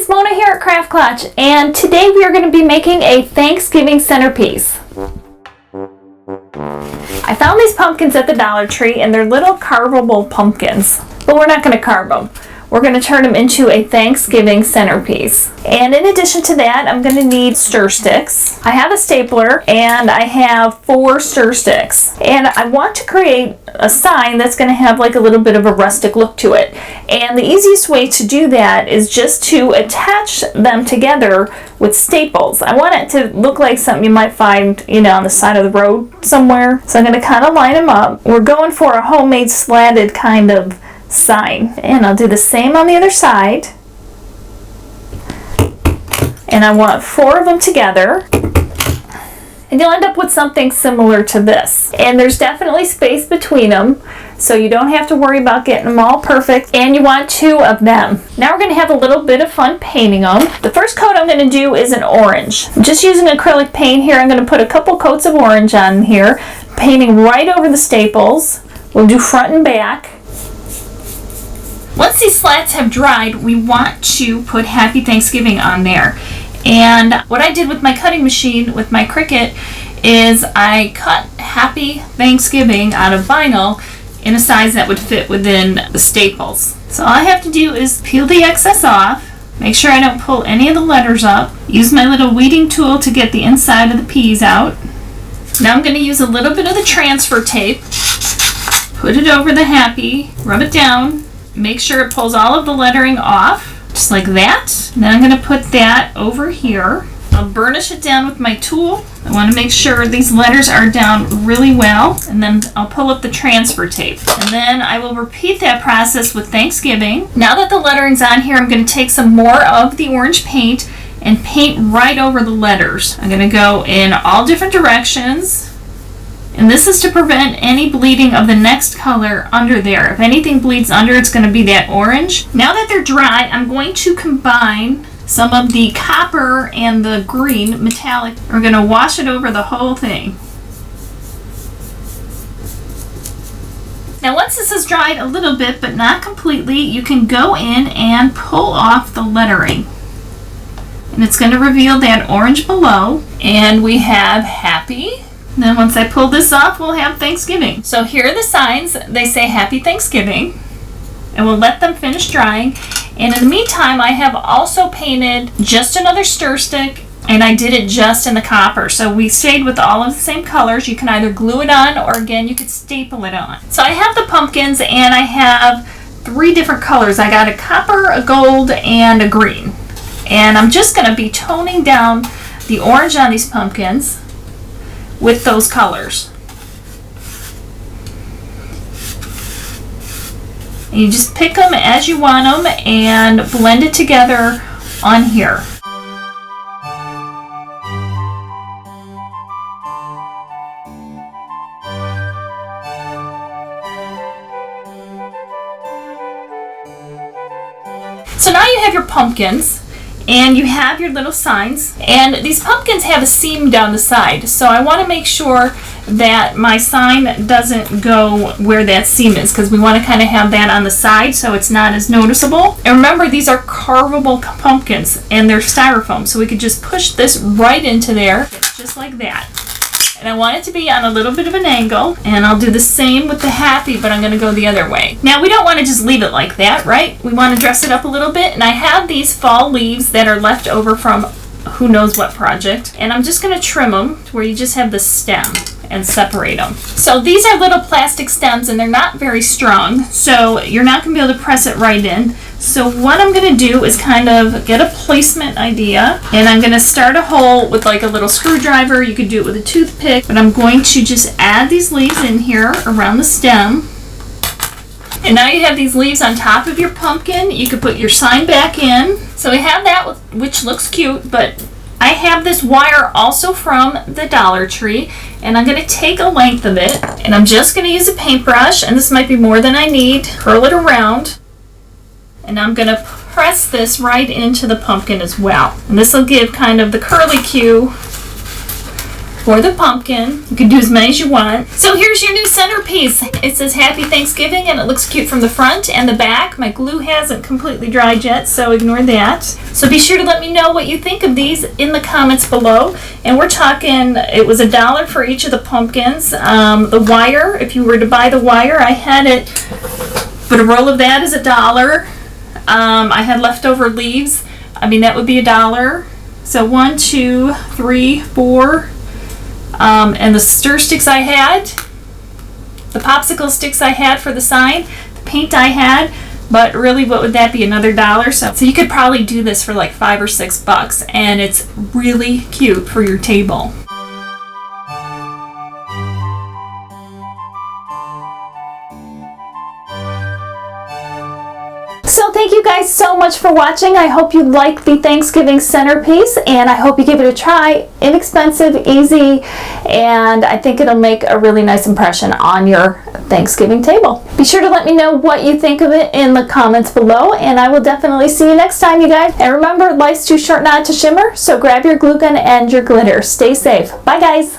it's Mona here at Klatch, and today we are going to be making a Thanksgiving centerpiece. I found these pumpkins at the Dollar Tree, and they're little carvable pumpkins, but we're not going to carve them. We're going to turn them into a Thanksgiving centerpiece. And in addition to that, I'm going to need stir sticks. I have a stapler and I have 4 stir sticks. And I want to create a sign that's going to have like a little bit of a rustic look to it. And the easiest way to do that is just to attach them together with staples. I want it to look like something you might find, on the side of the road somewhere. So I'm going to kind of line them up. We're going for a homemade slatted kind of sign, and I'll do the same on the other side, and I want 4 of them together, and you'll end up with something similar to this. And there's definitely space between them, so you don't have to worry about getting them all perfect, and you want 2 of them. Now we're going to have a little bit of fun painting them. The first coat I'm going to do is an orange. I'm just using acrylic paint here. I'm going to put a couple coats of orange on here, painting right over the staples. We'll do front and back. Once these slats have dried, we want to put Happy Thanksgiving on there. And what I did with my cutting machine, with my Cricut, is I cut Happy Thanksgiving out of vinyl in a size that would fit within the staples. So all I have to do is peel the excess off, make sure I don't pull any of the letters up, use my little weeding tool to get the inside of the peas out. Now I'm going to use a little bit of the transfer tape, put it over the Happy, rub it down, make sure it pulls all of the lettering off, just like that. And then I'm going to put that over here. I'll burnish it down with my tool. I want to make sure these letters are down really well. And then I'll pull up the transfer tape. And then I will repeat that process with Thanksgiving. Now that the lettering's on here, I'm going to take some more of the orange paint and paint right over the letters. I'm going to go in all different directions. And this is to prevent any bleeding of the next color under there. If anything bleeds under, it's going to be that orange. Now that they're dry, I'm going to combine some of the copper and the green metallic. We're going to wash it over the whole thing. Now once this is dried a little bit, but not completely, you can go in and pull off the lettering. And it's going to reveal that orange below. And we have Happy. And then once I pull this off, we'll have Thanksgiving. So here are the signs. They say Happy Thanksgiving. And we'll let them finish drying. And in the meantime, I have also painted just another stir stick, and I did it just in the copper. So we stayed with all of the same colors. You can either glue it on, or again, you could staple it on. So I have the pumpkins, and I have 3 different colors. I got a copper, a gold, and a green. And I'm just going to be toning down the orange on these pumpkins with those colors. And you just pick them as you want them and blend it together on here. So now you have your pumpkins. And you have your little signs, and these pumpkins have a seam down the side, so I want to make sure that my sign doesn't go where that seam is, because we want to kind of have that on the side so it's not as noticeable. And remember, these are carvable pumpkins, and they're styrofoam, so we could just push this right into there, just like that. And I want it to be on a little bit of an angle, and I'll do the same with the Happy, but I'm going to go the other way. Now, we don't want to just leave it like that, right? We want to dress it up a little bit, and I have these fall leaves that are left over from who knows what project, and I'm just going to trim them to where you just have the stem and separate them. So these are little plastic stems, and they're not very strong, so you're not going to be able to press it right in. So what I'm going to do is kind of get a placement idea, and I'm going to start a hole with like a little screwdriver. You could do it with a toothpick, but I'm going to just add these leaves in here around the stem. And now you have these leaves on top of your pumpkin. You could put your sign back in. So we have that, which looks cute, but I have this wire also from the Dollar Tree, and I'm going to take a length of it, and I'm just going to use a paintbrush, and this might be more than I need, curl it around, and I'm going to press this right into the pumpkin as well. And this will give kind of the curly cue for the pumpkin. You can do as many as you want. So here's your new centerpiece. It says Happy Thanksgiving, and it looks cute from the front and the back. My glue hasn't completely dried yet, so ignore that. So be sure to let me know what you think of these in the comments below. And we're talking, it was $1 for each of the pumpkins. The wire, if you were to buy the wire, I had it, but a roll of that is $1. I had leftover leaves. I mean, that would be $1. So 1, 2, 3, 4. And the stir sticks I had, the popsicle sticks I had for the sign, the paint I had, but really what would that be, another $1? So you could probably do this for like $5 or $6, and it's really cute for your table. So thank you guys so much for watching. I hope you like the Thanksgiving centerpiece, and I hope you give it a try. Inexpensive, easy, and I think it'll make a really nice impression on your Thanksgiving table. Be sure to let me know what you think of it in the comments below, and I will definitely see you next time, you guys. And remember, life's too short not to shimmer, so grab your glue gun and your glitter. Stay safe. Bye, guys.